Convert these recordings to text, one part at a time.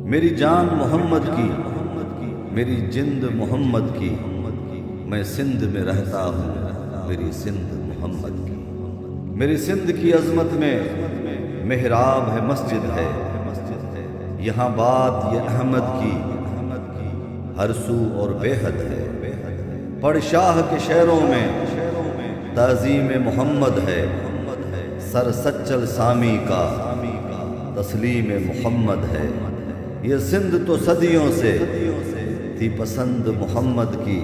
میری جان محمد کی، میری جند محمد کی، میں سندھ میں رہتا ہوں میری سندھ محمد کی۔ میری سندھ کی عظمت میں محراب ہے، مسجد ہے، یہاں بات یہ احمد کی ہر سو اور بے حد ہے۔ پڑھ شاہ کے شعروں میں تعظیم محمد ہے، سر سچل سامی کا تسلیم محمد ہے۔ یہ سندھ تو صدیوں سے تھی پسند محمد کی،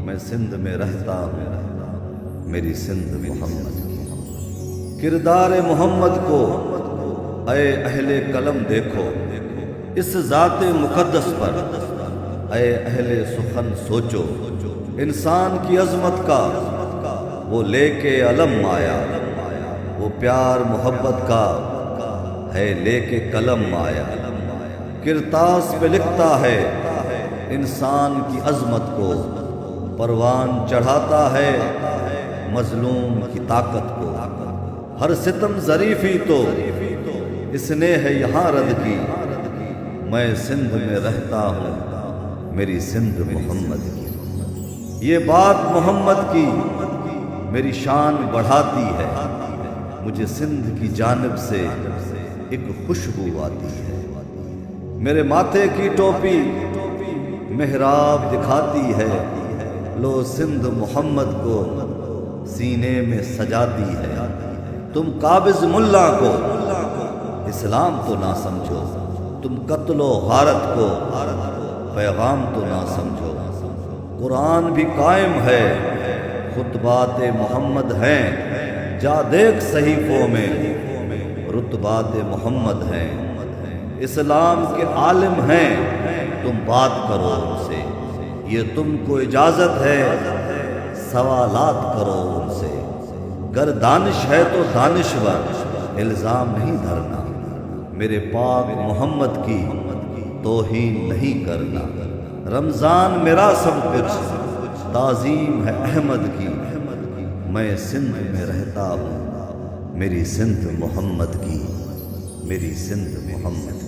میں سندھ میں رہتا ہوں میری سندھ محمد کی۔ کردار محمد کو اے اہل قلم دیکھو، اس ذات مقدس پر اے اہل سخن سوچو۔ انسان کی عظمت کا وہ لے کے علم آیا، وہ پیار محبت کا ہے لے کے قلم آیا۔ کرتاس پہ لکھتا ہے انسان کی عظمت کو، پروان چڑھاتا ہے مظلوم کی طاقت کو۔ ہر ستم ظریفی تو اس نے ہے یہاں رد کی، میں سندھ میں رہتا ہوں میری سندھ محمد کی۔ یہ بات محمد کی میری شان بڑھاتی ہے، مجھے سندھ کی جانب سے ایک خوشبو آتی ہے۔ میرے ماتھے کی ٹوپی محراب دکھاتی ہے، لو سندھ محمد کو سینے میں سجاتی ہے۔ تم قابض ملا کو اسلام تو نہ سمجھو، تم قتل و غارت کو پیغام تو نہ سمجھو۔ قرآن بھی قائم ہے، خطبات محمد ہیں، جا دیکھ صحیفوں میں رتبات محمد ہیں۔ اسلام کے عالم ہیں، تم بات کرو ان سے، یہ تم کو اجازت ہے سوالات کرو ان سے۔ گر دانش ہے تو دانشور الزام نہیں دھرنا، میرے پاک محمد کی توہین نہیں کرنا۔ رمضان میرا سب کچھ تعظیم ہے احمد کی، میں سندھ میں رہتا ہوں میری سندھ محمد کی، میری سندھ محمد کی۔